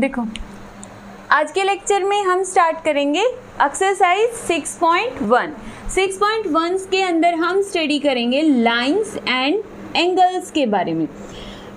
देखो आज के लेक्चर में हम स्टार्ट करेंगे एक्सरसाइज 6.1। 6.1 के अंदर हम स्टडी करेंगे लाइंस एंड एंगल्स के बारे में।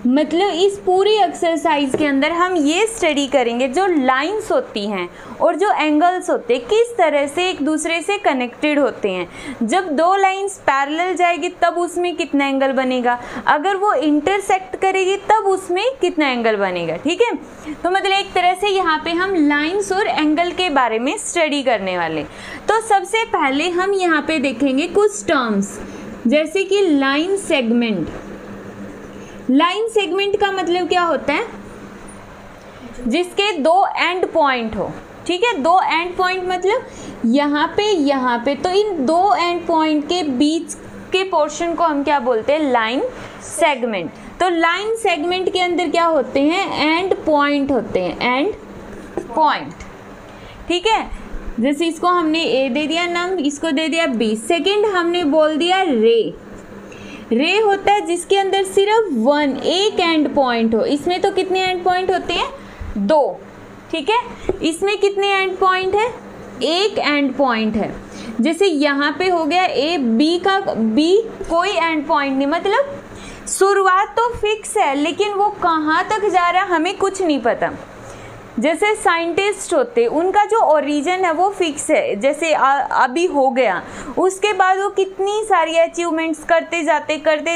मतलब इस पूरी एक्सरसाइज के अंदर हम ये स्टडी करेंगे जो लाइंस होती हैं और जो एंगल्स होते हैं किस तरह से एक दूसरे से कनेक्टेड होते हैं। जब दो लाइंस पैरेलल जाएगी तब उसमें कितना एंगल बनेगा, अगर वो इंटरसेक्ट करेगी तब उसमें कितना एंगल बनेगा। ठीक है, तो मतलब एक तरह से यहाँ पे हम लाइंस और एंगल के बारे में स्टडी करने वाले। तो सबसे पहले हम यहाँ पे देखेंगे कुछ टर्म्स, जैसे कि लाइन सेगमेंट। लाइन सेगमेंट का मतलब क्या होता है, जिसके दो एंड पॉइंट हो। ठीक है, दो एंड पॉइंट मतलब यहाँ पे तो इन दो एंड पॉइंट के बीच के पोर्शन को हम क्या बोलते हैं, लाइन सेगमेंट। तो लाइन सेगमेंट के अंदर क्या होते हैं, एंड पॉइंट होते हैं, एंड पॉइंट। ठीक है, जैसे इसको हमने ए दे दिया नाम, इसको दे दिया बी। सेकेंड हमने बोल दिया रे। रे होता है जिसके अंदर सिर्फ एक एंड पॉइंट हो। इसमें तो कितने एंड पॉइंट होते हैं, दो। ठीक है, इसमें कितने एंड पॉइंट है, एक एंड पॉइंट है। जैसे यहाँ पे हो गया ए, बी का बी कोई एंड पॉइंट नहीं, मतलब शुरुआत तो फिक्स है लेकिन वो कहाँ तक जा रहा है हमें कुछ नहीं पता। जैसे साइंटिस्ट होते उनका जो ओरिजिन है वो फिक्स है, जैसे अभी हो गया, उसके बाद वो कितनी सारी अचीवमेंट्स करते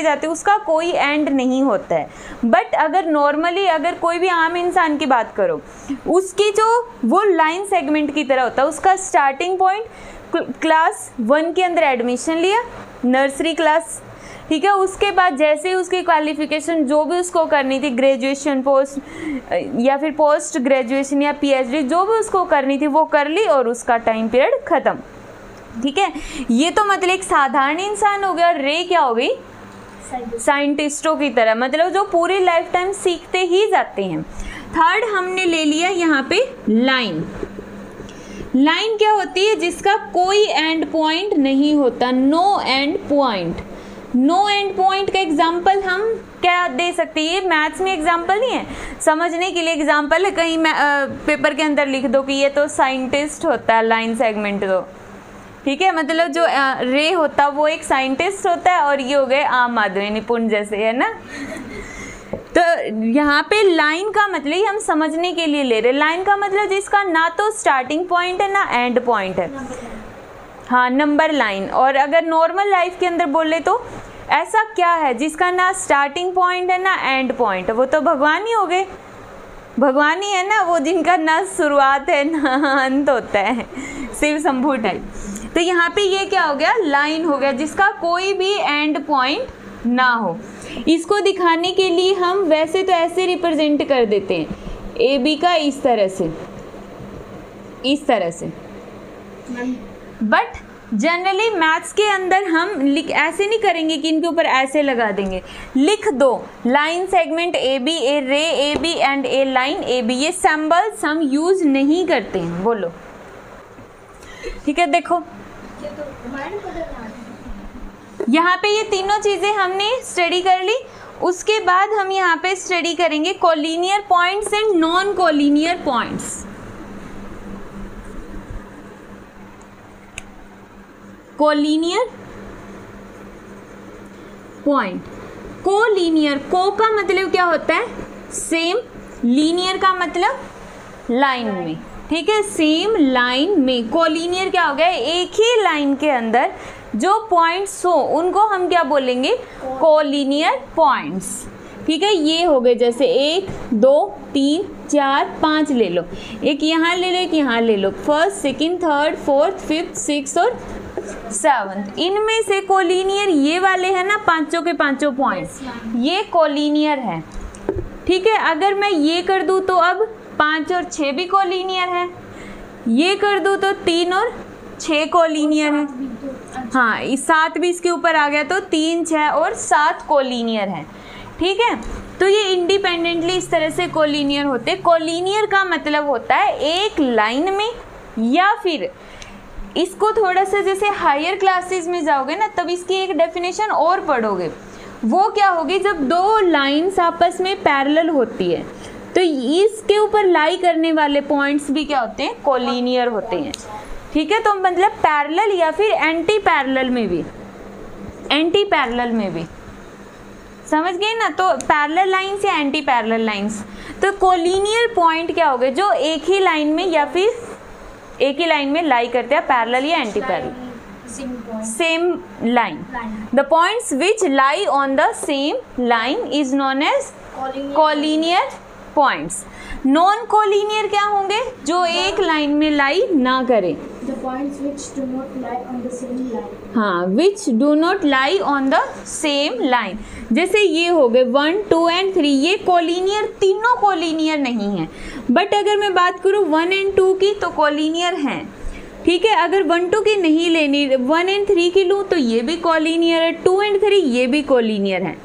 जाते उसका कोई एंड नहीं होता है। बट अगर नॉर्मली अगर कोई भी आम इंसान की बात करो, उसकी जो वो लाइन सेगमेंट की तरह होता है। उसका स्टार्टिंग पॉइंट क्लास 1 के अंदर एडमिशन लिया, नर्सरी क्लास। ठीक है, उसके बाद जैसे उसकी क्वालिफिकेशन जो भी उसको करनी थी, ग्रेजुएशन, पोस्ट या फिर पोस्ट ग्रेजुएशन या पीएचडी, जो भी उसको करनी थी वो कर ली और उसका टाइम पीरियड खत्म। ठीक है, ये तो मतलब एक साधारण इंसान हो गया। रे क्या हो गई, साइंटिस्टों की तरह, मतलब जो पूरी लाइफ टाइम सीखते ही जाते हैं। थर्ड हमने ले लिया यहाँ पे लाइन। लाइन क्या होती है, जिसका कोई एंड पॉइंट नहीं होता, no end point. No end point का एग्जाम्पल हम क्या दे सकते हैं, ये मैथ्स में एग्जाम्पल नहीं है, समझने के लिए एग्जाम्पल है। कहीं पेपर के अंदर लिख दो कि ये तो साइंटिस्ट होता है लाइन सेगमेंट। तो ठीक है, मतलब जो रे होता है वो एक साइंटिस्ट होता है और ये हो गए आम आदमी, निपुण जैसे, है ना। तो यहाँ पे लाइन का मतलब हम समझने के लिए ले रहे, लाइन का मतलब जिसका ना तो स्टार्टिंग पॉइंट है ना एंड पॉइंट है। हाँ, नंबर लाइन। और अगर नॉर्मल लाइफ के अंदर बोले तो ऐसा क्या है जिसका ना स्टार्टिंग पॉइंट है ना एंड पॉइंट है, वो तो भगवान ही हो गए। भगवान ही है ना वो, जिनका ना शुरुआत है ना अंत होता है, शिव शंभू टाइप। तो यहाँ पे ये क्या हो गया, लाइन हो गया जिसका कोई भी एंड पॉइंट ना हो। इसको दिखाने के लिए हम वैसे तो ऐसे रिप्रेजेंट कर देते हैं, ए बी का इस तरह से। बट जनरली मैथ्स के अंदर हम ऐसे नहीं करेंगे कि इनके ऊपर ऐसे लगा देंगे। लिख दो line segment A B, A ray A B and A line A B, ये सिंबल्स हम यूज नहीं करते हैं। बोलो, ठीक है। देखो यहाँ पे ये तीनों चीजें हमने स्टडी कर ली। उसके बाद हम यहाँ पे स्टडी करेंगे collinear points and non collinear points. Collinear point, collinear, को का मतलब क्या होता है, सेम, लीनियर का मतलब लाइन में। ठीक है, सेम लाइन में। कोलिनियर क्या हो गया, एक ही लाइन के अंदर जो पॉइंट्स हो उनको हम क्या बोलेंगे, कोलिनियर पॉइंट्स। ठीक है, ये हो गए जैसे 1 2 3 4 5 ले लो, एक यहाँ ले लो, एक यहाँ ले लो, first second third fourth fifth six और 7th। इनमें से कोलिनियर ये वाले हैं ना, पांचों के पांचों पॉइंट्स, ये कोलिनियर है। ठीक है, अगर मैं ये कर दूं तो अब 5 और 6 भी कोलिनियर है, ये कर दूं तो 3 और 6 कोलिनियर है। हाँ, इस 7 भी इसके ऊपर आ गया तो 3 6 और 7 कोलिनियर है। ठीक है, तो ये इंडिपेंडेंटली इस तरह से कोलिनियर होते। कोलिनियर का मतलब होता है एक लाइन में, या फिर इसको थोड़ा सा जैसे हायर क्लासेस में जाओगे ना तब इसकी एक डेफिनेशन और पढ़ोगे। वो क्या होगी, जब दो लाइंस आपस में पैरेलल होती है तो इसके ऊपर लाई करने वाले पॉइंट्स भी क्या होते हैं, कोलिनियर होते हैं। ठीक है, तो मतलब पैरेलल या फिर एंटी पैरेलल में भी, एंटी पैरेलल में भी, समझ गए ना। तो पैरेलल लाइंस या एंटी पैरेलल लाइंस, तो कोलिनियर पॉइंट क्या हो गए, जो एक ही लाइन में या फिर एक ही लाइन में लाई करते हैं, पैरेलल या anti parallel, same line. The points which lie on the same line is known as collinear points. Non collinear क्या होंगे, जो एक लाइन में लाई ना करें। The points which do not lie on the same line. हाँ, which do not lie on the same line. जैसे ये हो गए 1, 2 and 3, ये कोलिनियर, तीनों कोलिनियर नहीं है। बट अगर मैं बात करूँ 1 and 2 की तो कोलिनियर हैं। ठीक है, अगर 1, 2 की नहीं लेनी, 1 and 3 की लूँ तो ये भी कोलिनियर है, 2 and 3 ये भी कोलिनियर है।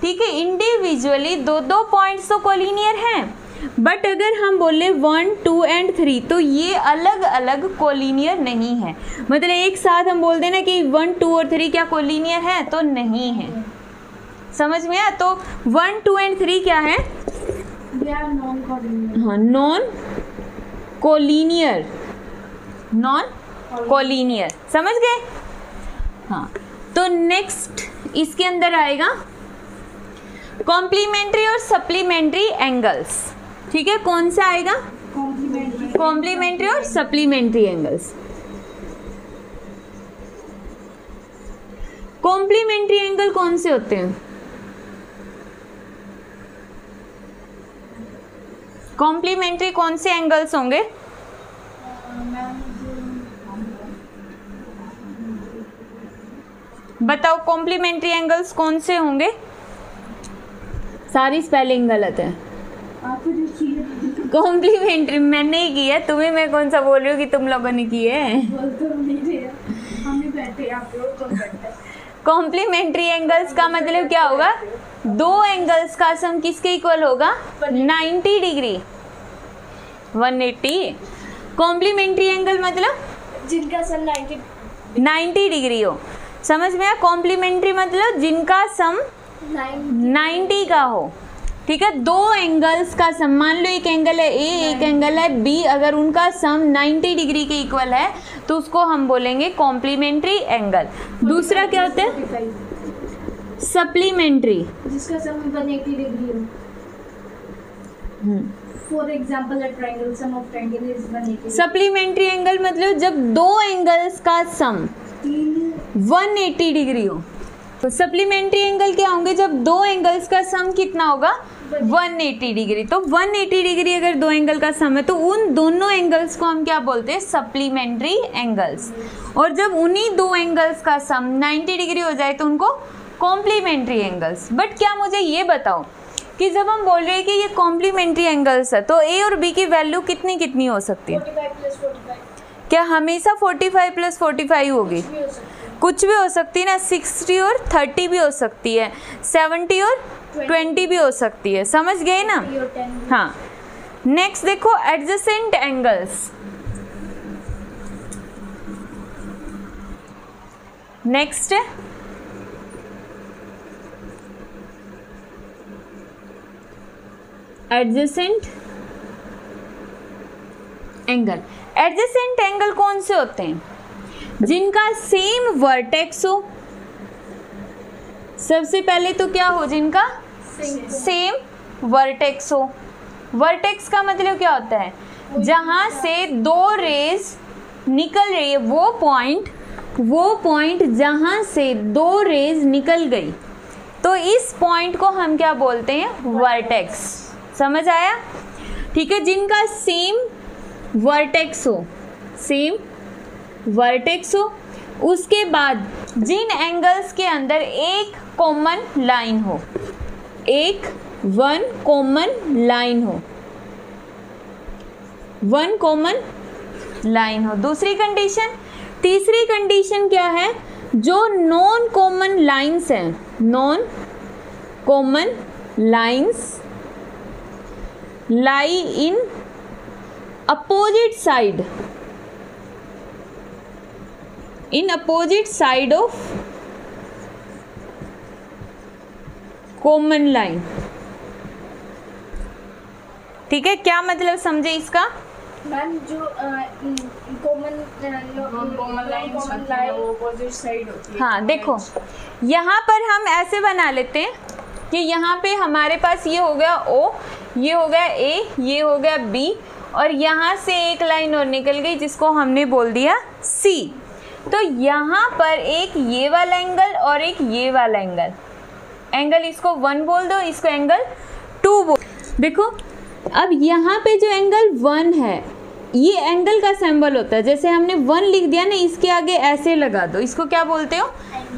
ठीक है, इंडिविजुअली दो पॉइंट्स तो कोलिनियर हैं, बट अगर हम बोले 1, 2 and 3 तो ये अलग अलग कोलिनियर नहीं है। मतलब एक साथ हम बोल देना कि 1, 2 और 3 क्या कोलिनियर है, तो नहीं है। समझ में आया? तो 1, 2 and 3 क्या है, हाँ, नॉन कोलिनियर, नॉन कोलिनियर, समझ गए। हाँ, तो नेक्स्ट इसके अंदर आएगा कॉम्प्लीमेंट्री और सप्लीमेंट्री एंगल्स। ठीक है, कौन सा आएगा, कॉम्प्लीमेंट्री और सप्लीमेंट्री एंगल्स। कॉम्प्लीमेंट्री एंगल कौन से होते हैं, कॉम्प्लीमेंट्री कौन से एंगल्स होंगे, बताओ कॉम्प्लीमेंट्री एंगल्स कौन से होंगे। सारी स्पेलिंग गलत है। कॉम्प्लीमेंट्री मैंने ही की है, तुम्हें मैं कौन सा बोल रही हूँ कि तुम लोगों ने की है। कॉम्प्लीमेंट्री एंगल्स का मतलब क्या होगा, दो एंगल्स का सम किसके इक्वल होगा, 90 डिग्री, 180। कॉम्प्लीमेंट्री एंगल मतलब जिनका सम 90 डिग्री हो। समझ में आया? कॉम्प्लीमेंट्री मतलब जिनका सम 90 का हो। ठीक है, दो एंगल्स का सम, मान लो एक एंगल है ए, एक एंगल है बी, अगर उनका सम 90 डिग्री के इक्वल है तो उसको हम बोलेंगे कॉम्प्लीमेंट्री एंगल। दूसरा क्या होता है, सप्लीमेंट्री, जिसका सम 180 डिग्री हो। For example, a triangle, sum of triangle is 180। Supplementary angle मतलब जब दो एंगल्स का सम 180 डिग्री हो। तो सप्लीमेंट्री एंगल क्या होंगे, जब दो एंगल्स का सम कितना होगा, 180 डिग्री। तो 180 डिग्री अगर दो एंगल का सम है तो उन दोनों एंगल्स को हम क्या बोलते हैं, सप्लीमेंट्री एंगल्स। और जब उन्हीं दो एंगल्स का सम 90 डिग्री हो जाए तो उनको कॉम्प्लीमेंट्री एंगल्स। बट क्या मुझे ये बताओ कि जब हम बोल रहे हैं कि ये कॉम्प्लीमेंट्री एंगल्स है तो ए और बी की वैल्यू कितनी कितनी हो सकती है, 45 + 45। क्या हमेशा 45 + 45 होगी, कुछ भी हो सकती है ना, 60 और 30 भी हो सकती है, 70 और 20 भी हो सकती है। समझ गए ना। हाँ, नेक्स्ट देखो एडजेसेंट एंगल्स। नेक्स्ट है एडजेसेंट एंगल। एडजेसेंट एंगल कौन से होते हैं, जिनका सेम वर्टेक्स हो। सबसे पहले तो क्या हो, जिनका सेम वर्टेक्स हो। वर्टेक्स का मतलब क्या होता है, जहां से दो रेज निकल रही है, वो पॉइंट जहां से दो रेज निकल गई, तो इस पॉइंट को हम क्या बोलते हैं, वर्टेक्स। समझ आया? ठीक है, जिनका सेम वर्टेक्स हो, सेम वर्टेक्स हो, उसके बाद जिन एंगल्स के अंदर एक कॉमन लाइन हो, वन कॉमन लाइन हो, वन कॉमन लाइन हो। दूसरी कंडीशन। तीसरी कंडीशन क्या है, जो नॉन कॉमन लाइंस हैं, non common lines lie in opposite side, in opposite side of common line, ठीक है, क्या मतलब समझे इसका? मैम जो कॉमन लाइन वो अपोजिट साइड होती है। हाँ देखो, यहाँ पर हम ऐसे बना लेते हैं कि यहाँ पे हमारे पास ये हो गया O, ये हो गया A, ये हो गया B, और यहाँ से एक लाइन और निकल गई जिसको हमने बोल दिया C। तो यहाँ पर एक ये वाला एंगल और एक ये वाला एंगल इसको 1 बोल दो, इसको एंगल 2 बोल। देखो अब यहाँ पे जो एंगल 1 है, ये एंगल का सिंबल होता है, जैसे हमने 1 लिख दिया ना, इसके आगे ऐसे लगा दो, इसको क्या बोलते हो?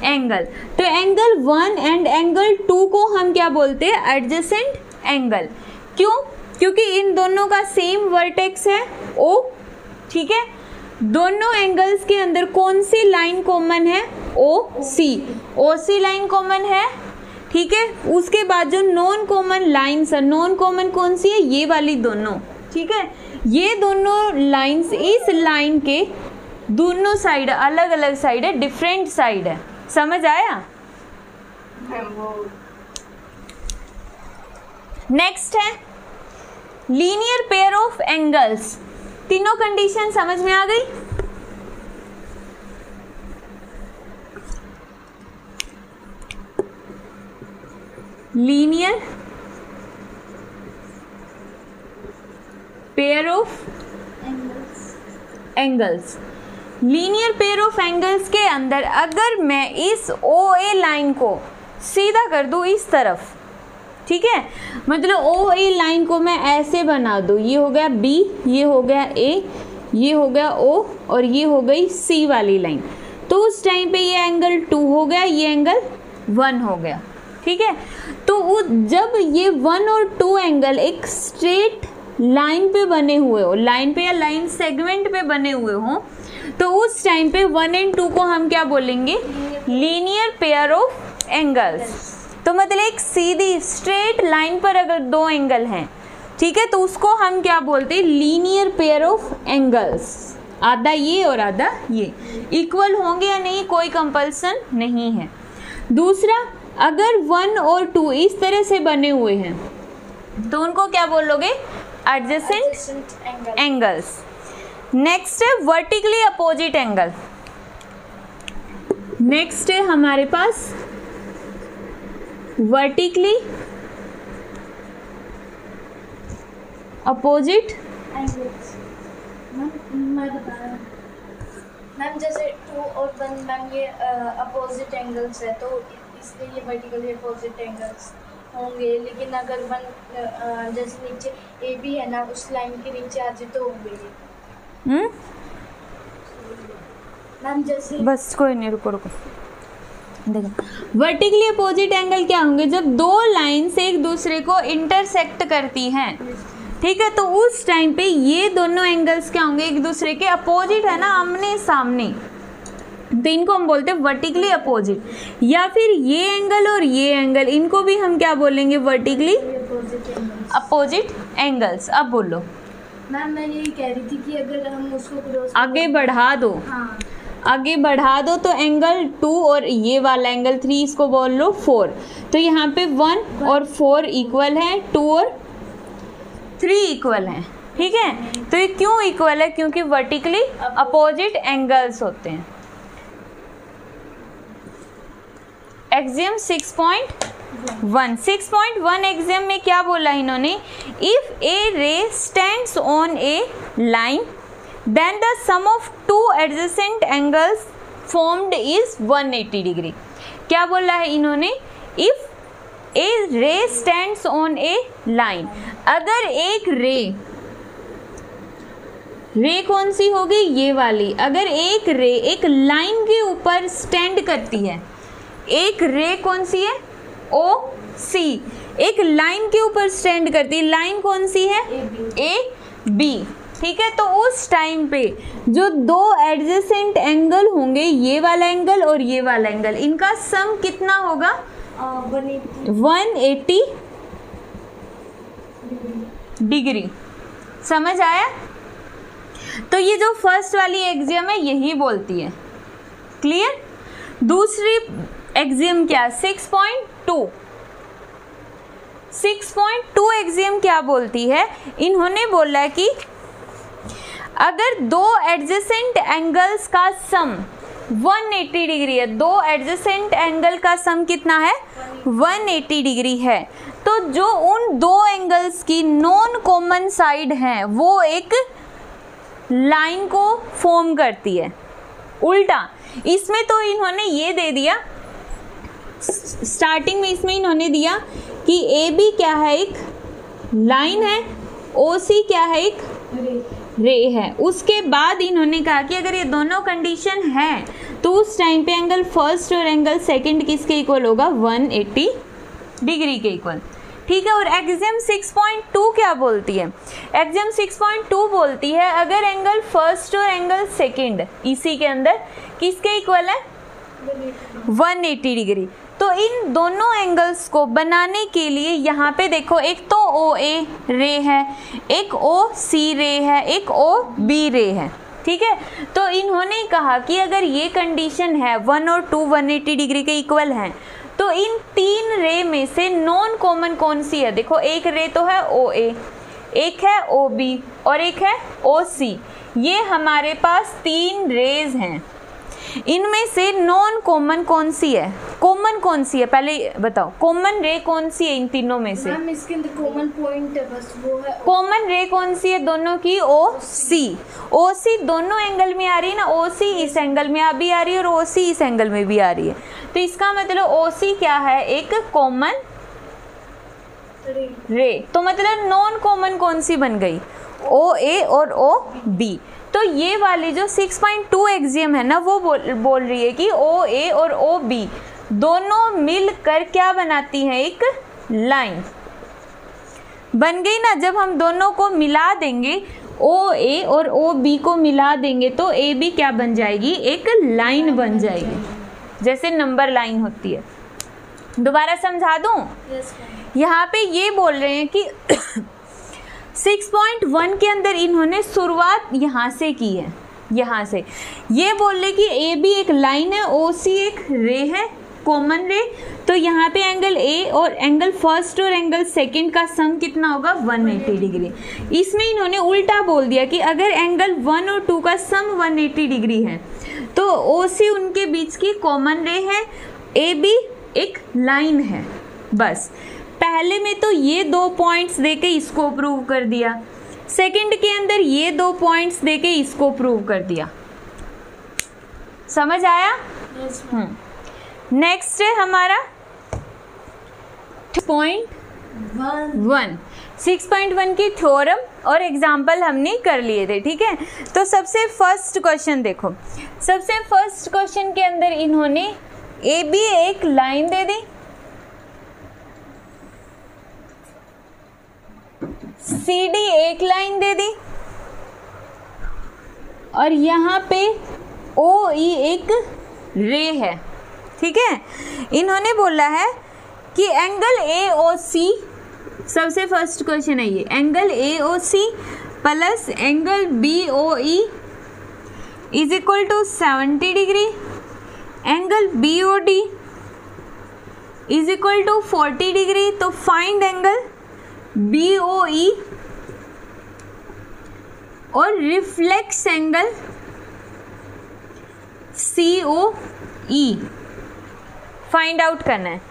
एंगल। तो एंगल 1 एंड एंगल 2 को हम क्या बोलते हैं? Adjacent angle. क्यों? क्योंकि इन दोनों का सेम वर्टेक्स है O, ठीक है। दोनों एंगल्स के अंदर कौन सी लाइन कॉमन है? OC। OC लाइन कॉमन है, ठीक है। उसके बाद जो नॉन कॉमन लाइन्स है, नॉन कॉमन कौन सी है? ये वाली दोनों, ठीक है। ये दोनों लाइन्स इस लाइन के दोनों साइड अलग अलग साइड है, डिफरेंट साइड है। समझ आया? नेक्स्ट है लीनियर पेयर ऑफ एंगल्स। तीनों कंडीशन समझ में आ गई? Linear pair of angles. Linear pair of angles के अंदर अगर मैं इस OA लाइन को सीधा कर दूं इस तरफ, ठीक है, मतलब OA लाइन को मैं ऐसे बना दूं, ये हो गया B, ये हो गया A, ये हो गया O और ये हो गई C वाली लाइन, तो उस टाइम पे ये एंगल 2 हो गया, ये एंगल 1 हो गया, ठीक है। तो जब ये 1 और 2 एंगल एक स्ट्रेट लाइन पे बने हुए हो, लाइन पे या लाइन सेगमेंट पे बने हुए हो, तो उस टाइम पे 1 एंड 2 को हम क्या बोलेंगे? Linear pair of angles. तो मतलब एक सीधी स्ट्रेट लाइन पर अगर 2 एंगल हैं, ठीक है, तो उसको हम क्या बोलते हैं? Linear pair of angles. आधा ये और आधा ये इक्वल होंगे या नहीं, कोई कंपल्सन नहीं है। दूसरा, अगर 1 और 2 इस तरह से बने हुए हैं तो उनको क्या बोलोगे? Adjacent angles. नेक्स्ट है वर्टिकली अपोजिट एंगल। नेक्स्ट है हमारे पास वर्टिकली अपोजिट एंगल्स। मैं बता रहा हूँ मैम, जैसे 2 और 1 मैम ये अपोजिट एंगल्स है, तो इसलिए ये वर्टिकली अपोजिट एंगल्स होंगे। लेकिन अगर 1 जैसे नीचे ए बी है ना, उस लाइन के नीचे आ जाए तो होंगे मैम। जैसे बस कोई नहीं, रुको देखो, वर्टिकली अपोजिट एंगल क्या होंगे? जब 2 लाइन्स एक दूसरे को इंटरसेक्ट करती हैं, ठीक है, तो उस टाइम पे ये दोनों एंगल्स क्या होंगे? एक दूसरे के अपोजिट है ना, आमने सामने, तो इनको हम बोलते हैं वर्टिकली अपोजिट। या फिर ये एंगल और ये एंगल, इनको भी हम क्या बोलेंगे? Vertically opposite angles. अब बोलो मैम। मैं यही कह रही थी कि अगर हम उसको क्रॉस आगे बढ़ा दो, हाँ, आगे बढ़ा दो तो एंगल 2 और ये वाला एंगल 3, इसको बोल लो 4। तो यहाँ पे 1 और 4 इक्वल है, 2 और 3 इक्वल हैं, ठीक है। तो ये क्यों इक्वल है? क्योंकि वर्टिकली अपोजिट एंगल्स होते हैं। एक्सियम 6.1 एक्सियम में क्या बोला इन्होंने? If a ray stands on a line then the sum of 2 adjacent angles formed is 180 degree. क्या बोला है इन्होंने? If a ray stands on a line, अगर एक रे कौन सी होगी? ये वाली। अगर एक रे एक लाइन के ऊपर स्टैंड करती है, एक रे कौन सी है? OC, एक लाइन के ऊपर स्टैंड करती है, लाइन कौन सी है? AB, ठीक है। तो उस टाइम पे जो 2 एडजेसेंट एंगल होंगे, ये वाला एंगल और ये वाला एंगल, इनका सम कितना होगा? 180 डिग्री। समझ आया? तो ये जो फर्स्ट वाली एक्सियम है यही बोलती है। क्लियर? दूसरी एक्सियम क्या? 6.2 6.2 एक्सियम क्या बोलती है, इन्होंने बोला कि अगर दो एडजेसेंट एंगल्स का सम 180 डिग्री है, दो एडजेसेंट एंगल का सम कितना है 180 डिग्री है, तो जो उन दो एंगल्स की नॉन कॉमन साइड है वो एक लाइन को फॉर्म करती है। उल्टा इसमें तो इन्होंने ये दे दिया, स्टार्टिंग में इसमें इन्होंने दिया कि ए बी क्या है, एक लाइन है, ओ सी क्या है, एक रे है। उसके बाद इन्होंने कहा कि अगर ये दोनों कंडीशन है तो उस टाइम पे एंगल फर्स्ट और एंगल सेकंड किसके इक्वल होगा 180 डिग्री के इक्वल। ठीक है। और एक्सियम 6.2 क्या बोलती है, एक्सियम 6.2 बोलती है अगर एंगल फर्स्ट और एंगल सेकंड इसी के अंदर किसके इक्वल है 180 डिग्री, तो इन दोनों एंगल्स को बनाने के लिए यहाँ पे देखो, एक तो ओ ए रे है, एक ओ सी रे है, एक ओ बी रे है। ठीक है। तो इन्होंने कहा कि अगर ये कंडीशन है 1 और 2 180 डिग्री के इक्वल हैं, तो इन तीन रे में से नॉन कॉमन कौन सी है। देखो एक रे तो है ओ ए, एक है ओ बी और एक है ओ सी। ये हमारे पास तीन रेज हैं, इनमें से नॉन कॉमन कौन सी है, कॉमन कौन सी है पहले बताओ, कॉमन रे कौन सी है इन तीनों में से। मैम इसके अंदर कॉमन पॉइंट है बस वो है, कॉमन रे कौन सी है दोनों की, ओ सी। ओ सी दोनों एंगल में आ रही है ना, ओ सी इस एंगल में भी आ रही है और ओ सी इस एंगल में भी आ रही है, तो इसका मतलब ओ सी क्या है एक कॉमन रे। तो मतलब नॉन कॉमन कौन सी बन गई, ओ ए और ओ बी। तो ये वाली जो 6.2 एक्सियम है ना वो बोल रही है कि ओ ए और ओ बी दोनों मिलकर क्या बनाती हैं, एक लाइन बन गई ना। जब हम दोनों को मिला देंगे, ओ ए और ओ बी को मिला देंगे तो ए बी क्या बन जाएगी, एक लाइन बन जाएगी, जैसे नंबर लाइन होती है। दोबारा समझा दूं, यहाँ पे ये बोल रहे हैं कि 6.1 के अंदर इन्होंने शुरुआत यहाँ से की है, यहाँ से ये बोल रहे कि ए बी एक लाइन है, ओ सी एक रे है, कॉमन रे, तो यहाँ पे एंगल ए और एंगल फर्स्ट और एंगल सेकंड का सम कितना होगा 180 डिग्री। इसमें इन्होंने उल्टा बोल दिया कि अगर एंगल 1 और 2 का सम 180 डिग्री है तो ओ सी उनके बीच की कॉमन रे है, ए बी एक लाइन है। बस पहले में तो ये दो पॉइंट्स देके इसको प्रूव कर दिया, सेकंड के अंदर ये दो पॉइंट्स देके इसको प्रूव कर दिया। समझ आया? नेक्स्ट है हमारा 6.1 6.1 की थ्योरम और एग्जाम्पल हमने कर लिए थे। ठीक है। तो सबसे फर्स्ट क्वेश्चन देखो, सबसे फर्स्ट क्वेश्चन के अंदर इन्होंने ए बी एक लाइन दे दी, सी डी एक लाइन दे दी और यहाँ पे ओ ई एक रे है। ठीक है। इन्होंने बोला है कि एंगल ए ओ सी, सबसे फर्स्ट क्वेश्चन है ये, angle A O C plus angle B O E is equal to 70 degree, angle B O D is equal to 40 degree. तो find angle B O E और reflex angle C O E find out करना है।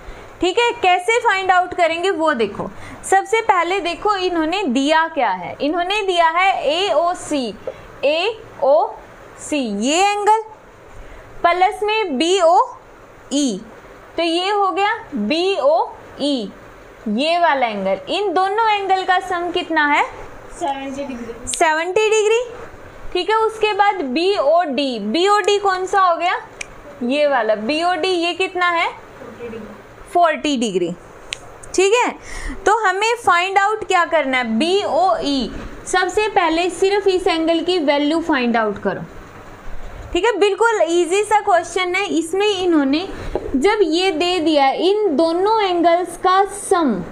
ठीक है। कैसे find out करेंगे वो देखो। सबसे पहले देखो इन्होंने दिया क्या है, इन्होंने दिया है ए ओ सी, ए ओ सी ये एंगल प्लस में बी ओ ई, तो ये हो गया बी ओ ई ये वाला एंगल। इन दोनों एंगल का सम कितना है 70 डिग्री। ठीक है। उसके बाद B O D, B O D कौन सा हो गया ये वाला, बी ओ डी ये कितना है 40 डिग्री। ठीक है। तो हमें फाइंड आउट क्या करना है, बी ओ ई। सबसे पहले सिर्फ इस एंगल की वैल्यू फाइंड आउट करो। ठीक है। बिल्कुल इजी सा क्वेश्चन है। इसमें इन्होंने जब ये दे दिया इन दोनों एंगल्स का सम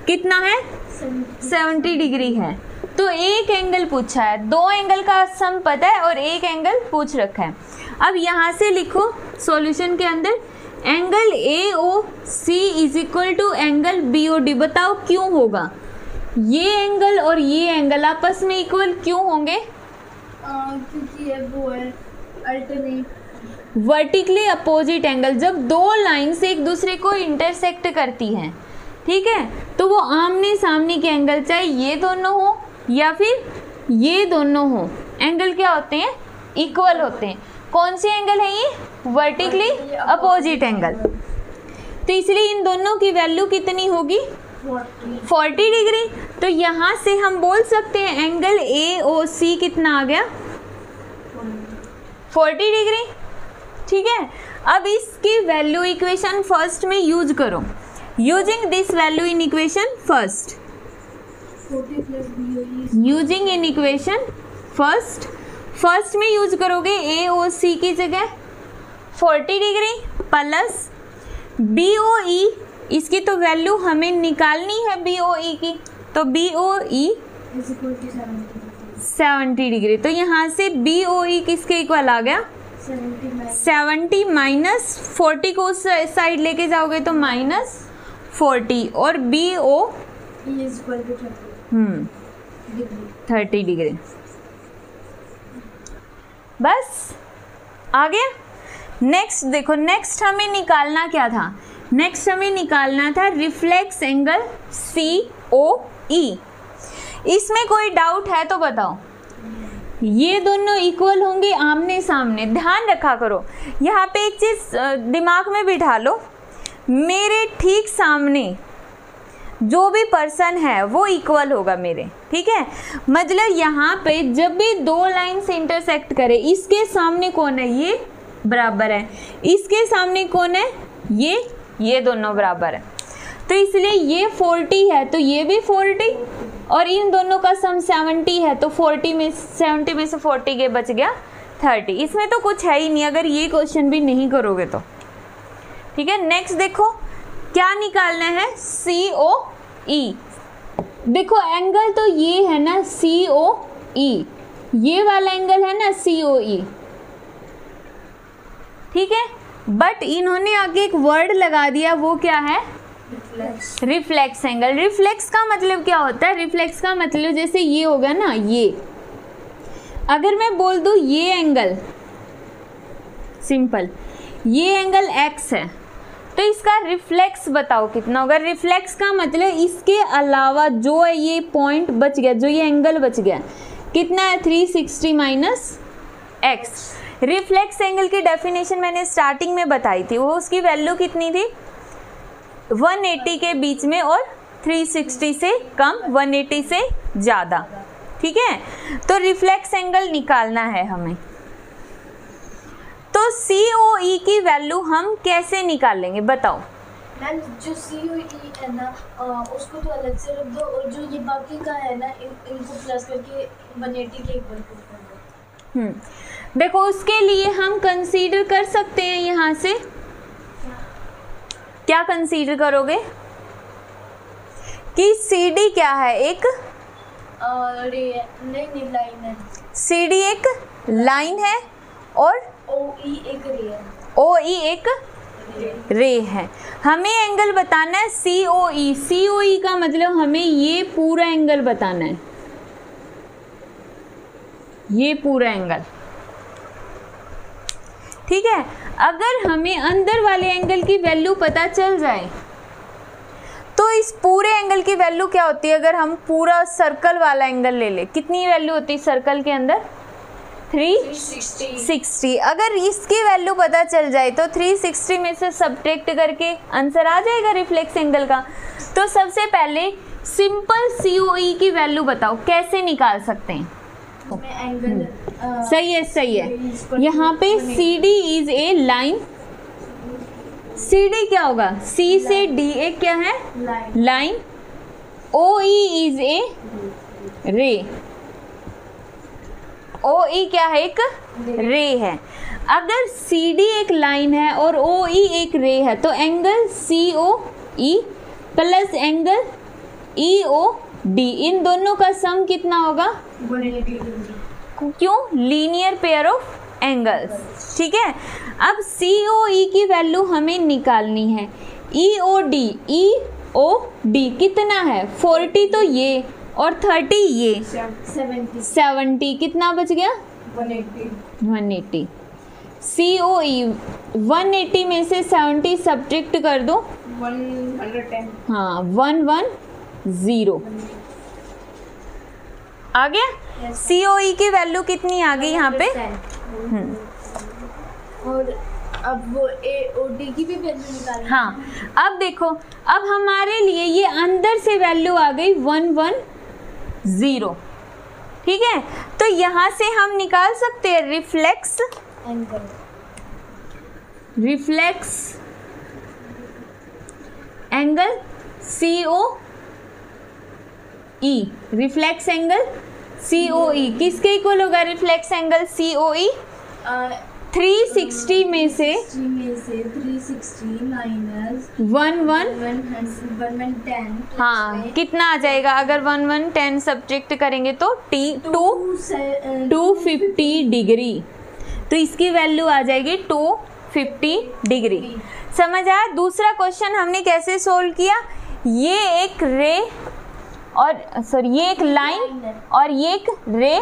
कितना है 70 डिग्री है, तो एक एंगल पूछा है, दो एंगल का सम पता है और एक एंगल पूछ रखा है। अब यहाँ से लिखो सॉल्यूशन के अंदर angle AOC is equal to angle BOD। बताओ क्यों होगा? ये एंगल और ये एंगल आपस में इक्वल क्यों होंगे? क्योंकि ये वो है अल्टरनेट वर्टिकली अपोजिट एंगल। जब दो लाइंस एक दूसरे को इंटरसेक्ट करती हैं, ठीक है, तो वो आमने सामने के एंगल, चाहे ये दोनों हो या फिर ये दोनों हो, एंगल क्या होते हैं? इक्वल होते हैं। कौन सी एंगल है ये? Vertically opposite angle. तो इसलिए इन दोनों की वैल्यू कितनी होगी? 40 डिग्री। तो यहाँ से हम बोल सकते हैं एंगल AOC कितना आ गया? 40 डिग्री। ठीक है, अब इसकी वैल्यू इक्वेशन फर्स्ट में यूज करो। Using this value in equation first, using in equation first में यूज करोगे AOC की जगह 40 डिग्री प्लस BOE। इसकी तो वैल्यू हमें निकालनी है BOE की, तो BOE 70 डिग्री। तो यहाँ से BOE किसके इक्वल आ गया? 70 माइनस 40 को उस साइड लेके जाओगे तो माइनस 40 और BO 30 डिग्री। बस आ गया। नेक्स्ट देखो, नेक्स्ट हमें निकालना क्या था? नेक्स्ट हमें निकालना था रिफ्लेक्स एंगल COE। इसमें कोई डाउट है तो बताओ। ये दोनों इक्वल होंगे आमने सामने। ध्यान रखा करो, यहाँ पे एक चीज दिमाग में बिठा लो, मेरे ठीक सामने जो भी पर्सन है वो इक्वल होगा मेरे, ठीक है। मतलब यहाँ पे जब भी दो लाइन से इंटरसेक्ट करे, इसके सामने कौन है? ये बराबर है। इसके सामने कौन है? ये दोनों बराबर है। तो इसलिए ये 40 है तो ये भी 40 और इन दोनों का सम 70 है तो 70 में से 40 के बच गया 30। इसमें तो कुछ है ही नहीं अगर ये क्वेश्चन भी नहीं करोगे तो। ठीक है, नेक्स्ट देखो क्या निकालना है? COE। देखो एंगल तो ये है ना COE, ये वाला एंगल है ना COE, ठीक है। बट इन्होंने आगे एक वर्ड लगा दिया, वो क्या है? Reflex angle. रिफ्लेक्स का मतलब क्या होता है? रिफ्लेक्स का मतलब जैसे ये होगा ना, ये अगर मैं बोल दूं ये एंगल सिंपल, ये एंगल x है तो इसका रिफ्लेक्स बताओ कितना होगा? रिफ्लेक्स का मतलब इसके अलावा जो है ये पॉइंट बच गया, जो ये एंगल बच गया, कितना है? 360 माइनस x। रिफ्लेक्स एंगल की डेफिनेशन मैंने स्टार्टिंग में बताई थी, वो उसकी वैल्यू कितनी थी? 180 के बीच में और 360 से कम, 180 से ज़्यादा, ठीक है। तो रिफ्लेक्स एंगल निकालना है हमें, तो COE की वैल्यू हम कैसे निकालेंगे बताओ? मैम जो COE है ना उसको तो अलग से रख दो और जो ये बाकी का है ना इनको प्लस करके 180 के इक्वल कर दो। देखो उसके लिए हम कंसीडर कर सकते हैं, यहाँ से क्या कंसीडर करोगे कि CD क्या है? एक लाइन है। CD एक लाइन है और OE एक रे है। OE एक रे है। हमें एंगल बताना है COE। COE का मतलब हमें ये पूरा एंगल बताना है, ये पूरा एंगल, ठीक है। अगर हमें अंदर वाले एंगल की वैल्यू पता चल जाए तो इस पूरे एंगल की वैल्यू क्या होती है? अगर हम पूरा सर्कल वाला एंगल ले ले, कितनी वैल्यू होती है सर्कल के अंदर? 360। अगर इसकी वैल्यू पता चल जाए तो 360 में से सब्ट्रैक्ट करके आंसर आ जाएगा रिफ्लेक्स एंगल का। तो सबसे पहले सिंपल COE की वैल्यू बताओ, कैसे निकाल सकते हैं? एंगल सही है। यहाँ पे CD is a line. CD क्या होगा? C से D एक क्या है? लाइन। OE इज ए रे। OE क्या है? एक रे है। अगर CD एक लाइन है और OE एक रे है तो angle COE plus angle EOD, इन दोनों का सम कितना होगा? 180। क्यों? Linear pair of angles. ठीक है, अब COE की वैल्यू हमें निकालनी है। EOD कितना है? 40 तो ये और 30 ये 70 कितना बच गया? 180। COE 180 में से 70 सब्ट्रैक्ट कर दो 110। हाँ 110 आ गया। COE की वैल्यू कितनी आ गई यहाँ पे? और अब वो AOD की भी वैल्यू निकालनी। हाँ, अब देखो, अब हमारे लिए ये अंदर से वैल्यू आ गई 110। ठीक है, तो यहाँ से हम निकाल सकते हैं reflex angle COE। Reflex angle COE किसके इक्वल होगा? रिफ्लेक्स एंगल COE 360 में से 360 माइनस 110। हाँ, कितना आ जाएगा? अगर 110 सब्ट्रैक्ट करेंगे तो 250 डिग्री, तो इसकी वैल्यू आ जाएगी 250 डिग्री। समझ आया? दूसरा क्वेश्चन हमने कैसे सोल्व किया? ये एक रे और ये एक लाइन और ये एक रे,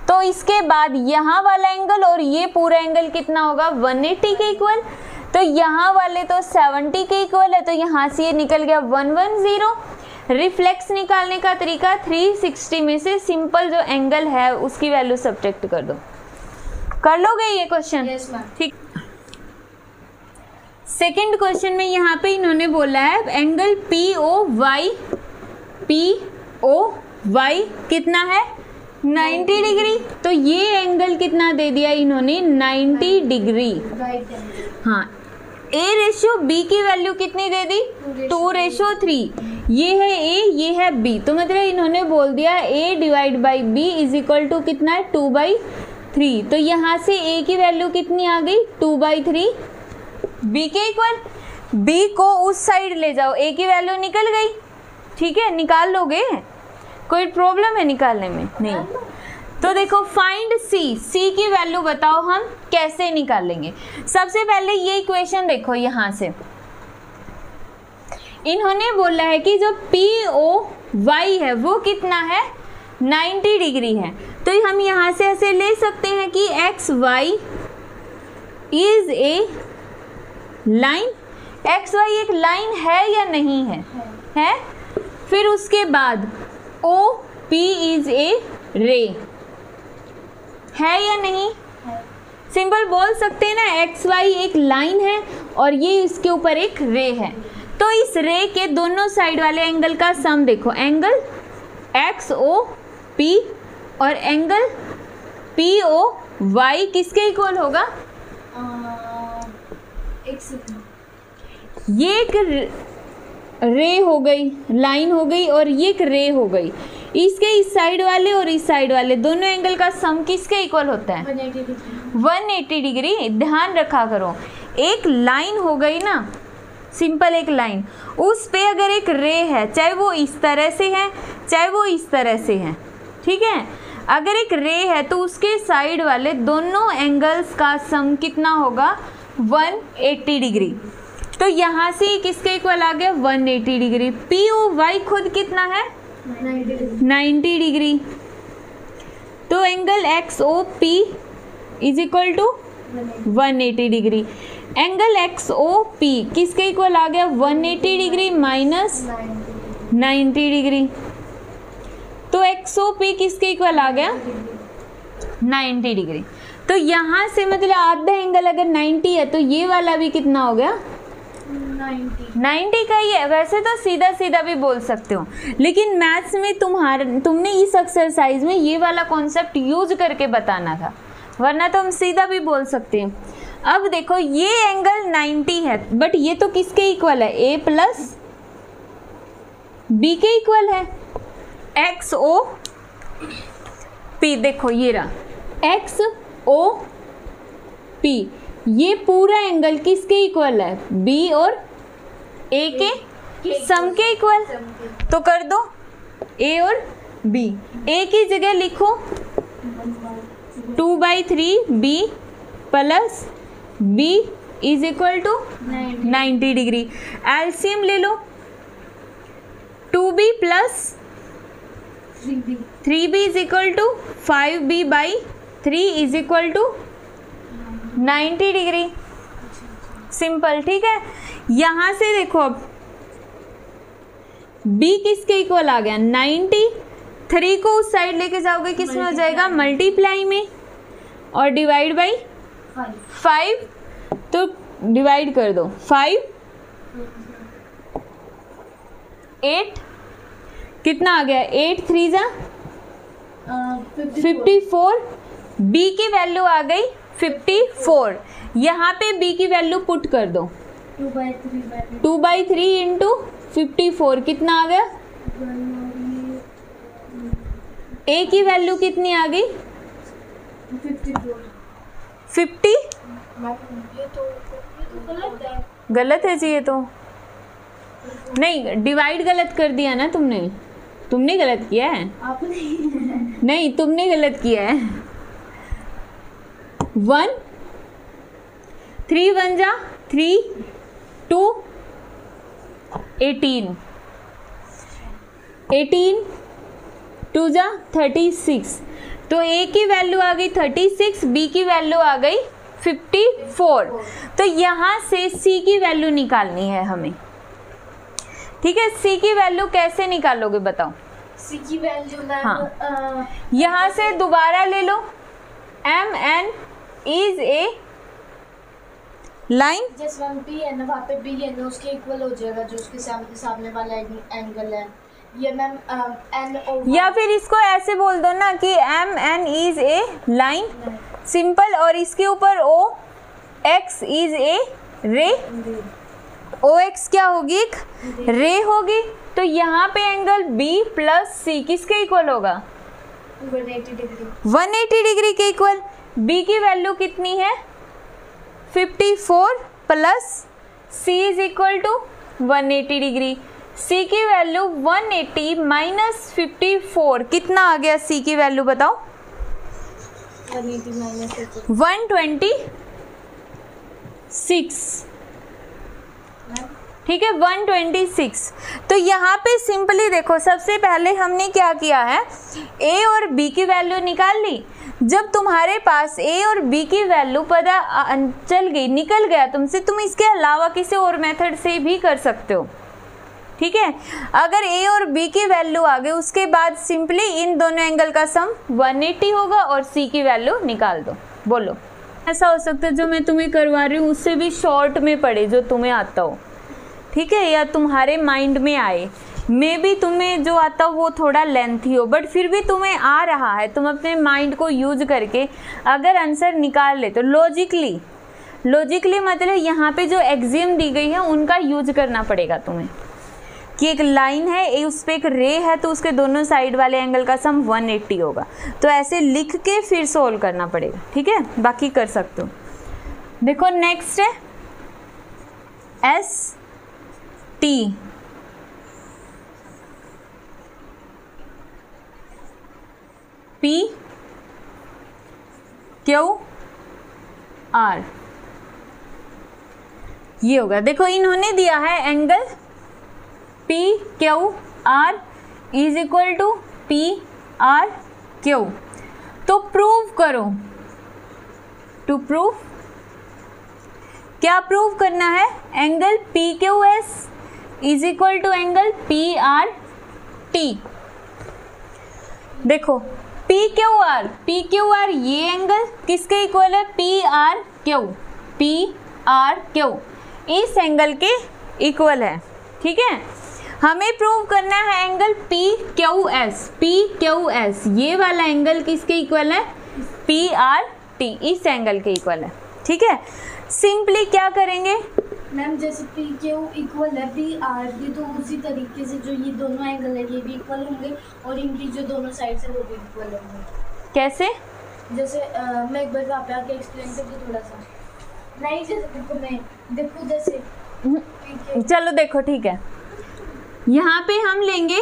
तो इसके बाद यहाँ वाला एंगल और ये पूरा एंगल कितना होगा? 180 के इक्वल। तो यहाँ वाले तो 70 के इक्वल है, तो यहाँ से ये निकल गया 110। रिफ्लेक्स निकालने का तरीका 360 में से सिंपल जो एंगल है उसकी वैल्यू सब्ट्रैक्ट कर दो। कर लोगे ये क्वेश्चन? Yes ma'am. ठीक। सेकंड क्वेश्चन में यहाँ पे इन्होंने बोला है एंगल POY कितना है? 90 डिग्री। तो ये एंगल कितना दे दिया इन्होंने? 90 डिग्री। हाँ, A/B की वैल्यू कितनी दे दी? 2:3। ये है A, ये है B, तो मतलब इन्होंने बोल दिया A/B इज इक्वल टू कितना है? 2/3। तो यहाँ से A की वैल्यू कितनी आ गई? 2/3। B के इक्वल। B को उस साइड ले जाओ, A की वैल्यू निकल गई। ठीक है, निकाल लोगे? कोई प्रॉब्लम है निकालने में? नहीं। तो देखो, फाइंड C की वैल्यू बताओ हम कैसे निकालेंगे। सबसे पहले ये इक्वेशन देखो, यहाँ से इन्होंने बोला है कि जो POY है वो कितना है? 90 डिग्री है। तो हम यहाँ से ऐसे ले सकते हैं कि XY is a line. XY एक लाइन है या नहीं है? है। फिर उसके बाद OP इज ए रे, है या नहीं? सिंपल बोल सकते हैं ना, XY एक लाइन है और ये इसके ऊपर एक रे है। तो इस रे के दोनों साइड वाले एंगल का सम देखो, एंगल XOP और एंगल POY किसके इक्वल होगा? ये एक रे हो गई, लाइन हो गई, और ये एक रे हो गई। इसके इस साइड वाले और इस साइड वाले दोनों एंगल का सम किसके इक्वल होता है? 180 डिग्री। ध्यान रखा करो, एक लाइन हो गई ना, सिंपल एक लाइन, उस पे अगर एक रे है, चाहे वो इस तरह से है चाहे वो इस तरह से है, ठीक है, अगर एक रे है तो उसके साइड वाले दोनों एंगल्स का सम कितना होगा? 180 डिग्री। तो यहाँ से किसके इक्वल आ गया? 180 डिग्री। POY खुद कितना है? 90 डिग्री। तो angle XOP is equal to 180 degree. Angle XOP किसके इक्वल आ गया? 180 डिग्री माइनस 90 डिग्री। तो XOP किसके इक्वल आ गया? 90 डिग्री। तो यहाँ से मतलब आधा एंगल अगर 90 है तो ये वाला भी कितना हो गया? 90 का ही है। वैसे तो सीधा सीधा भी बोल सकते हो, लेकिन मैथ्स में तुमने इस एक्सरसाइज में ये वाला कॉन्सेप्ट यूज करके बताना था, वरना तो हम सीधा भी बोल सकते हैं। अब देखो, ये एंगल 90 है, बट ये तो किसके इक्वल है? A प्लस B के इक्वल है। XOP देखो, ये रहा XOP, ये पूरा एंगल किसके इक्वल है? B और A के सम के इक्वल। तो कर दो A और B। A की जगह लिखो 2/3, B plus B is equal to 90 degree. LCM ले लो, 2b plus 3b is equal to 5b by 3 is equal to 90 degree. Simple, ठीक है। यहां से देखो अब b किसके इक्वल आ गया 90, 3 को उस साइड लेके जाओगे किस में हो जाएगा मल्टीप्लाई में, और डिवाइड बाई 5, तो डिवाइड कर दो 5 8 कितना आ गया 8 3 जा 54, b की वैल्यू आ गई 54। यहाँ पे b की वैल्यू पुट कर दो 2/3 इंटू 54 कितना आ गया, a की वैल्यू कितनी आ गई 50। गलत है जी, ये तो नहीं, डिवाइड गलत कर दिया ना तुमने गलत किया है नहीं, तुमने गलत किया है। 1 3 1 जा 3 2 18 2 जा 36, तो a की वैल्यू आ गई 36, b की वैल्यू आ गई 54। तो यहाँ से c की वैल्यू निकालनी है हमें, ठीक है। c की वैल्यू कैसे निकालोगे बताओ? c की वैल्यू हाँ, यहाँ से दोबारा ले लो, M N is a line, जैसे हम p है ना वहाँ पे b है ना उसके इक्वल हो जाएगा जो उसके सामने वाला एंगल है ये मैम n ओवर, या फिर इसको ऐसे बोल दो ना कि M N is a line, simple, और इसके ऊपर ओ एक्स इज ए रे, ओ एक्स क्या होगी एक रे होगी। तो यहाँ पे एंगल b प्लस c किसके इक्वल होगा 180 डिग्री के इक्वल। b की वैल्यू कितनी है 54 plus c is equal to 180 degree. c की वैल्यू 180 माइनस 54 कितना आ गया, c की वैल्यू बताओ 126, ठीक है 126। तो यहाँ पे सिंपली देखो, सबसे पहले हमने क्या किया है, a और b की वैल्यू निकाल ली। जब तुम्हारे पास a और b की वैल्यू पता चल गई, निकल गया तुमसे, तुम इसके अलावा किसी और मेथड से भी कर सकते हो, ठीक है। अगर a और b की वैल्यू आ गई, उसके बाद सिंपली इन दोनों एंगल का सम 180 होगा और c की वैल्यू निकाल दो। बोलो, ऐसा हो सकता है जो मैं तुम्हें करवा रही हूँ उससे भी शॉर्ट में पढ़े जो तुम्हें आता हो, ठीक है, या तुम्हारे माइंड में आए। मे भी तुम्हें जो आता हो वो थोड़ा लेंथी हो, बट फिर भी तुम्हें आ रहा है, तुम अपने माइंड को यूज करके अगर आंसर निकाल ले तो लॉजिकली मतलब यहाँ पे जो एक्सियम दी गई है उनका यूज करना पड़ेगा तुम्हें, कि एक लाइन है, उस पर एक रे है, तो उसके दोनों साइड वाले एंगल का सम 180 होगा। तो ऐसे लिख के फिर सोल्व करना पड़ेगा, ठीक है, बाकी कर सकते हो। देखो नेक्स्ट है S T, P Q R, ये होगा। देखो इन्होंने दिया है angle P Q R is equal to P R Q, तो प्रूव करो। टू प्रूव क्या प्रूव करना है, angle P Q S is equal to angle P R T. देखो पी क्यू आर ये एंगल किसके इक्वल है, पी आर क्यू इस एंगल के इक्वल है, ठीक है। हमें प्रूव करना है एंगल पी क्यू एस, ये वाला एंगल किसके इक्वल है, पी आर टी इस एंगल के इक्वल है, ठीक है। सिंपली क्या करेंगे मैम, जैसे पी क्यू इक्वल है पी आर टी, तो उसी तरीके से जो ये दोनों एंगल है ये भी इक्वल होंगे और इनकी जो दोनों साइड है वो भी इक्वल होंगे। कैसे, जैसे मैं एक बार वहाँ पे आके एक्सप्लेन कर दूँ थोड़ा सा, नहीं जैसे देखो जैसे चलो देखो ठीक है, यहाँ पे हम लेंगे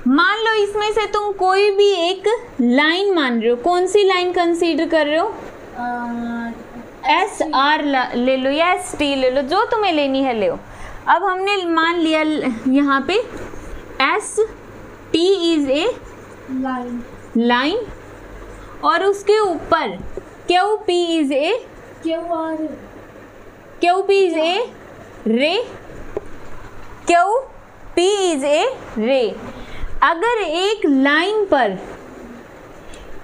मान लो इसमें से तुम कोई भी एक लाइन मान रहे हो, कौन सी लाइन कंसीडर कर रहे हो? एस आर ले लो या एस टी ले लो, जो तुम्हें लेनी है ले लो। अब हमने मान लिया यहाँ पे S T is a line और उसके ऊपर क्यू पी इज ए रे, क्यू पी इज ए रे। अगर एक लाइन पर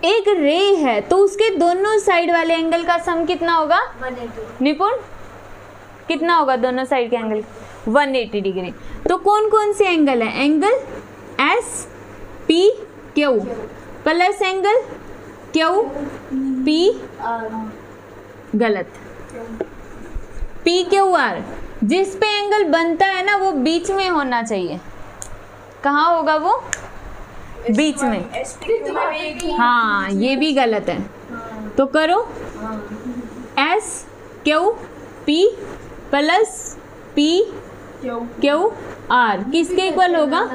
एक रे है तो उसके दोनों साइड वाले एंगल का सम कितना होगा? 180। निपुण कितना होगा दोनों साइड के एंगल? 180 डिग्री। तो कौन कौन से एंगल है? Angle S P Q plus angle Q P, गलत, पी क्यू आर। जिस पे एंगल बनता है ना वो बीच में होना चाहिए। कहाँ होगा वो? बीच में। हाँ ये भी गलत है, तो करो S Q P plus P Q R किसके इक्वल होगा?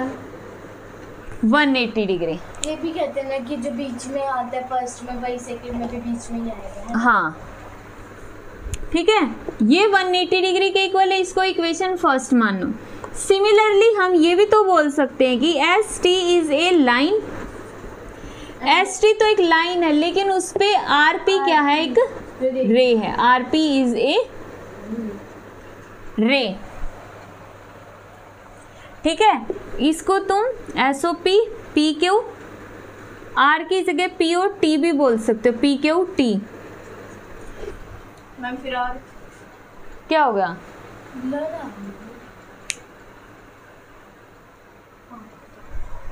180 डिग्री। ये भी कहते हैं ना कि जो बीच में आता है फर्स्ट में वही सेकंड में भी बीच में ही आएगा। हाँ ठीक है, ये 180 डिग्री के इक्वल है, इसको इक्वेशन फर्स्ट मान लो। सिमिलरली हम ये भी तो बोल सकते हैं कि S T is a line. S T तो एक लाइन है लेकिन उस पे आर पी क्या है? एक रे है। आर पी इज ए रे। ठीक है, इसको तुम S O P, P Q, R की जगह पी ओ टी भी बोल सकते हो, पी क्यू टी। मैम फिर आर क्या हो गया?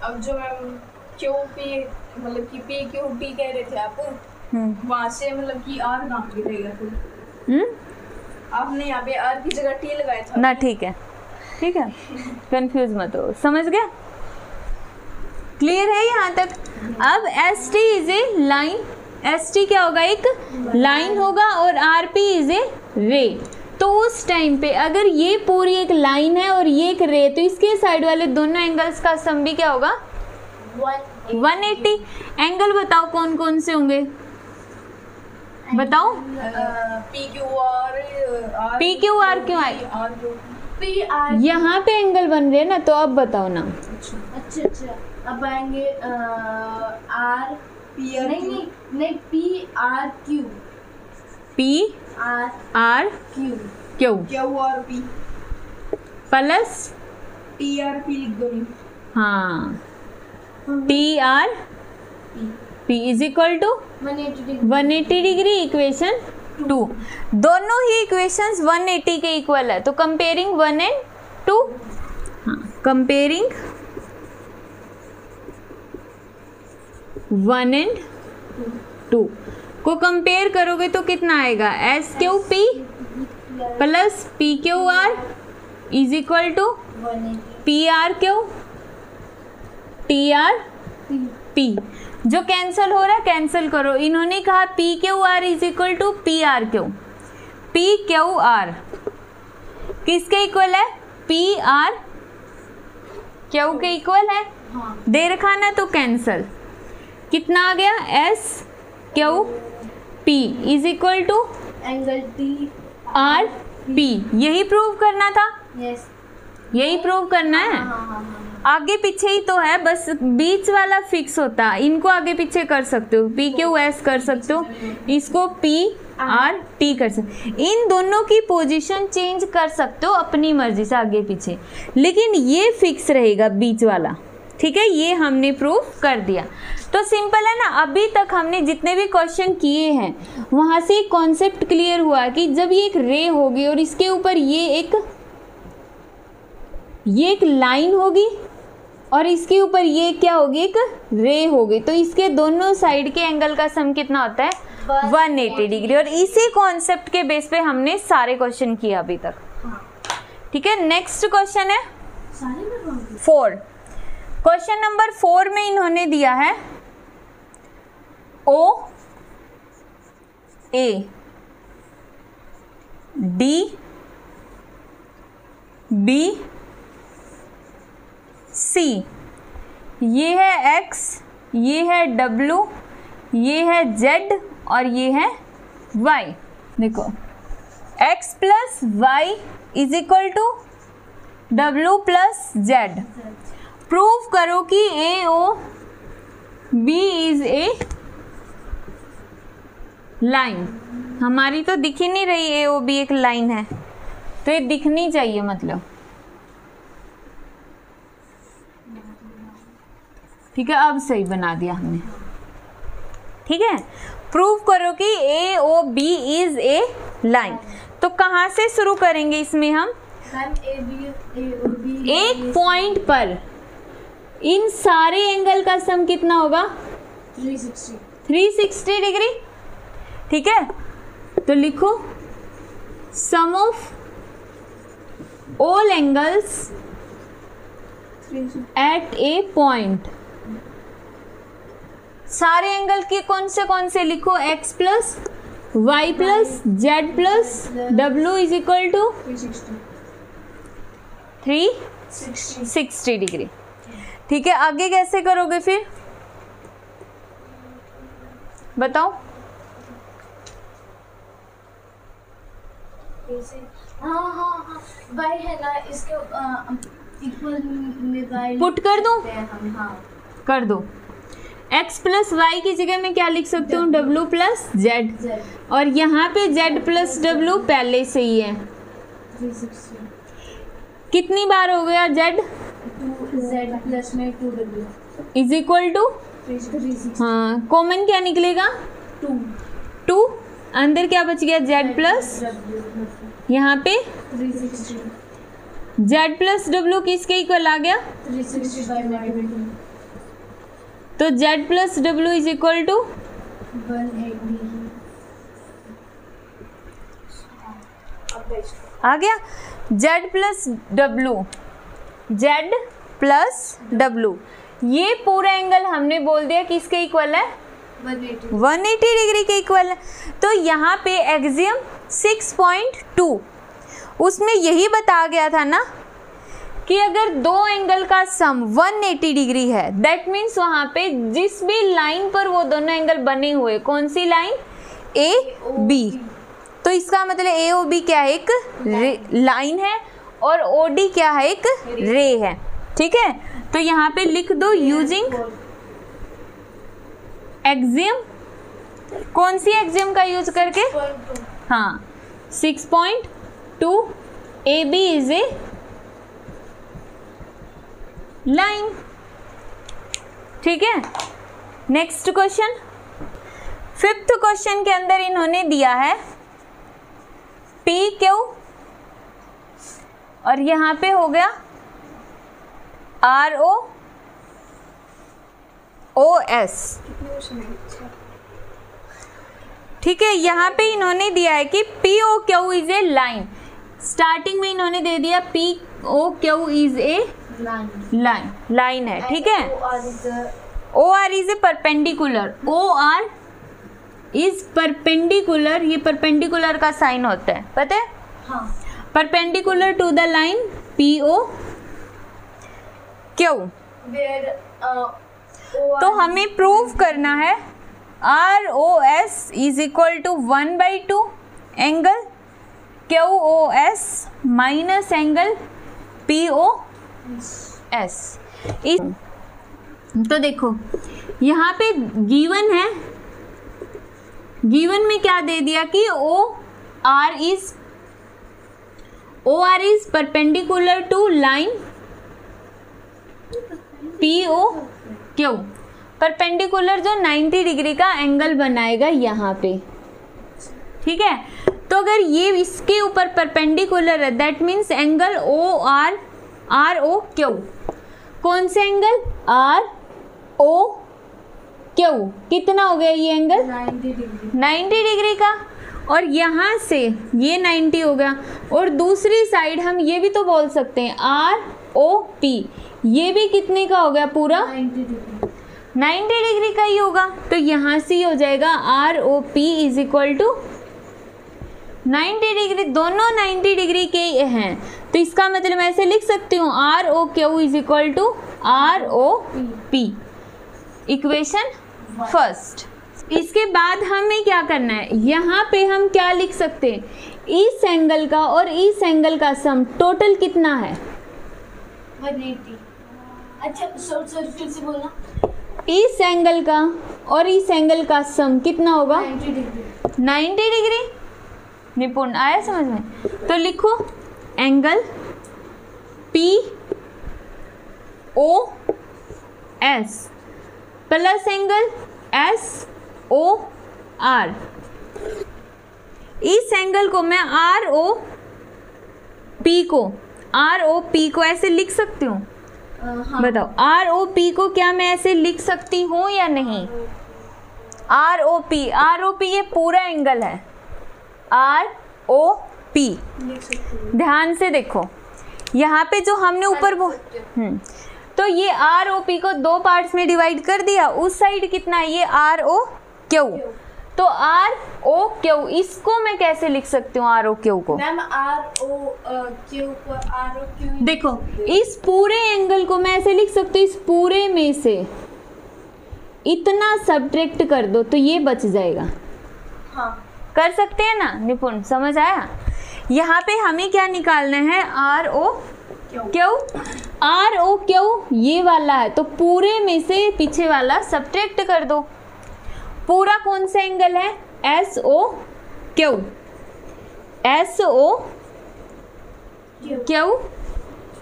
अब जो मैम क्यू पी मतलब कि पी क्यू टी कह रहे थे आप, वहाँ से मतलब कि आर नाम गिरेगा फिर। आपने यहाँ पे आर की जगह टी लगाया था ना। ठीक है ठीक है, कंफ्यूज मत हो, समझ गया? क्लियर है यहाँ तक? अब S T is a line, S T क्या होगा? एक लाइन होगा और आर पी इज ए रे। तो उस टाइम पे अगर ये पूरी एक लाइन है और ये एक रे, तो इसके साइड वाले दोनों एंगल्स का सम भी क्या होगा? 180। एंगल बताओ कौन कौन से होंगे, बताओ। पी क्यू आर क्यों आए? यहाँ पे एंगल बन रहे हैं ना, तो अब बताओ ना। अच्छा अब आएंगे आर पी, नहीं P R Q, P R Q और P plus T R P लिख दो। हाँ, T R P is equal to 180 degree. Equation 2, दोनों ही इक्वेशंस 180 के इक्वल है, तो कंपेयरिंग 1 एंड 2, हाँ कंपेयरिंग 1 एंड 2 को कंपेयर करोगे तो कितना आएगा? S Q P plus P Q R is equal to P R Q T R P. जो कैंसिल हो रहा है कैंसिल करो। इन्होंने कहा P Q R is equal to P R Q. P Q R किसके इक्वल है? P R Q के इक्वल है। दे रखा ना, तो कैंसिल। कितना आ गया? S Q P is equal to angle T R P. यही प्रूव करना था। यस, यही प्रूव करना है। आगे पीछे ही तो है, बस बीच वाला फिक्स होता। इनको आगे पीछे कर सकते हो, पी क्यू एस कर सकते हो, इसको पी आर टी कर सकते हो। इन दोनों की पोजीशन चेंज कर सकते हो अपनी मर्जी से आगे पीछे, लेकिन ये फिक्स रहेगा बीच वाला। ठीक है, ये हमने प्रूव कर दिया। तो सिंपल है ना। अभी तक हमने जितने भी क्वेश्चन किए हैं वहां से एक कॉन्सेप्ट क्लियर हुआ कि जब ये एक रे होगी और इसके ऊपर ये एक लाइन होगी और इसके ऊपर ये क्या होगी? एक रे होगी, तो इसके दोनों साइड के एंगल का सम कितना होता है? 180 डिग्री। और इसी कॉन्सेप्ट के बेस पे हमने सारे क्वेश्चन किए अभी तक। ठीक है, नेक्स्ट क्वेश्चन है 4। क्वेश्चन नंबर 4 में इन्होंने दिया है ओ ए डी बी सी ये है x, ये है w, ये है z और ये है y। देखो x plus y is equal to w plus z। Prove करो कि AOB इज ए लाइन। हमारी तो दिख ही नहीं रही AOB एक लाइन है, तो ये दिखनी चाहिए मतलब। ठीक है, अब सही बना दिया हमने। ठीक है, प्रूव करो कि AOB इज ए लाइन। तो कहाँ से शुरू करेंगे इसमें हम? एक पॉइंट पर इन सारे एंगल का सम कितना होगा? 360 डिग्री। ठीक है, तो लिखो sum of all angles at a point. सारे एंगल के कौन से लिखो? x plus Y plus Z plus W is equal to 360 degree. ठीक है, आगे कैसे करोगे फिर बताओ? हाँ भाई है ना, इसके इक्वल पुट कर दो। हाँ कर दो। x प्लस वाई की जगह मैं क्या लिख सकती हूँ? w प्लस जेड, और यहाँ पे z प्लस w पहले से ही है। 360 कितनी बार हो गया z? 2z प्लस में 2w इज इक्वल टू, 360। हाँ कॉमन क्या निकलेगा? 2। अंदर क्या बच गया? z प्लस, यहाँ पे 360। z प्लस w किसके इक्वल आ गया? 360 तो z plus w is equal to 180। आ गया। z plus w, z plus w, ये पूरा एंगल हमने बोल दिया किसके इक्वल है? 180 डिग्री के इक्वल है। तो यहाँ पे एक्सियम 6.2 उसमें यही बता गया था ना कि अगर दो एंगल का सम 180 डिग्री है, दैट मीन्स वहाँ पे जिस भी लाइन पर वो दोनों एंगल बने हुए, कौन सी लाइन? AB। तो इसका मतलब AOB क्या है? एक लाइन है, और OD क्या है? एक रे है। ठीक है, तो यहाँ पे लिख दो यूजिंग एक्सियम। कौन सी एक्सियम का यूज करके? हाँ 6.2 AB इज ए लाइन। ठीक है, नेक्स्ट क्वेश्चन। 5th क्वेश्चन के अंदर इन्होंने दिया है PQ, और यहाँ पे हो गया RO OS। ठीक है, यहाँ पे इन्होंने दिया है कि POQ is a line. Starting में इन्होंने दे दिया POQ इज ए लाइन है। ठीक है, OR is a perpendicular. OR is perpendicular, ये परपेंडिकुलर का साइन होता है, पता है? हाँ। Perpendicular to the line POQ। तो हमें प्रूव करना है ROS is equal to 1/2 angle QOS minus angle POS। तो देखो यहाँ पे गिवन है, गिवन में क्या दे दिया कि OR is perpendicular to line POQ, perpendicular जो 90 डिग्री का एंगल बनाएगा यहाँ पे। ठीक है, तो अगर ये इसके ऊपर परपेंडिकुलर है, दैट मीन्स एंगल ROQ। कौन से एंगल? ROQ। कितना हो गया ये एंगल? 90 डिग्री का। और यहाँ से ये 90 हो गया, और दूसरी साइड हम ये भी तो बोल सकते हैं ROP, ये भी कितने का हो गया? पूरा 90 डिग्री का ही होगा। तो यहाँ से हो जाएगा ROP is equal to 90 degree, दोनों 90 डिग्री के हैं। तो इसका मतलब मैं ऐसे लिख सकती हूँ ROQ is equal to ROP, equation first. इसके बाद हमें क्या करना है, यहाँ पे हम क्या लिख सकते हैं, इस एंगल का और इस एंगल का सम टोटल कितना है 180। अच्छा सॉरी फिर से बोलना। इस एंगल का और इस एंगल का सम कितना होगा 90 डिग्री। 90 डिग्री। निपुण आया समझ में? तो लिखो angle POS plus angle SOR। इस एंगल को मैं ROP को ऐसे लिख सकती हूँ? हाँ। बताओ ROP को क्या मैं ऐसे लिख सकती हूँ या नहीं? ROP ये पूरा एंगल है, ROP। लिख सकते हैं। ध्यान से देखो यहाँ पे जो हमने ऊपर तो ये ROP को दो पार्ट्स में डिवाइड कर दिया। उस साइड कितना है, ये ROQ। तो ROQ इसको मैं कैसे लिख सकती हूँ ROQ को? मैम ROQ देखो इस पूरे एंगल को मैं ऐसे लिख सकती हूँ, इस पूरे में से इतना सब्ट्रैक्ट कर दो तो ये बच जाएगा। हाँ कर सकते हैं ना निपुण, समझ आया? यहाँ पे हमें क्या निकालना है, ROQ ये वाला है तो पूरे में से पीछे वाला सब्ट्रैक्ट कर दो। पूरा कौन सा एंगल है, SOQ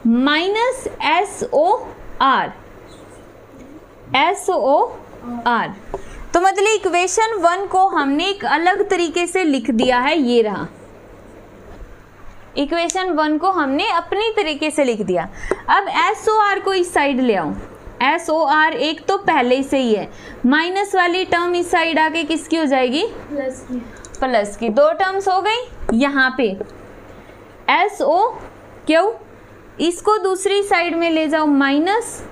माइनस SOR। तो मतलब इक्वेशन 1 को हमने एक अलग तरीके से लिख दिया है, ये रहा इक्वेशन 1 को हमने अपनी तरीके से लिख दिया। अब SOR को इस साइड ले आओ। SOR एक तो पहले से ही है, माइनस वाली टर्म इस साइड आके किसकी हो जाएगी, प्लस की। दो टर्म्स हो गई यहाँ पे। SOQ इसको दूसरी साइड में ले जाओ, माइनस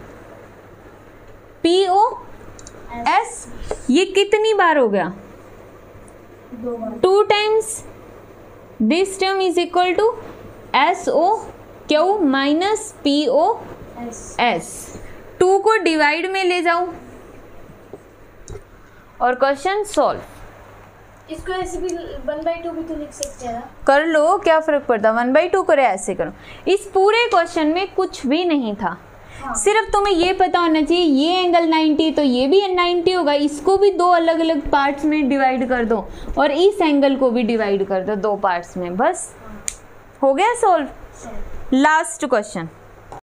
POS। ये कितनी बार हो गया, 2 times. This term is equal to SOQ minus POS। 2 को डिवाइड में ले जाओ और क्वेश्चन सॉल्व। इसको ऐसे भी 1/2 भी तो लिख सकते हैं ना? कर लो, क्या फर्क पड़ता, 1/2 करे ऐसे करो। इस पूरे क्वेश्चन में कुछ भी नहीं था। हाँ। सिर्फ तुम्हें ये पता होना चाहिए ये एंगल 90 तो ये भी 90 होगा, इसको भी दो अलग अलग पार्ट्स में डिवाइड कर दो और इस एंगल को भी डिवाइड कर दो 2 पार्ट्स में, बस हो गया सॉल्व। Last question.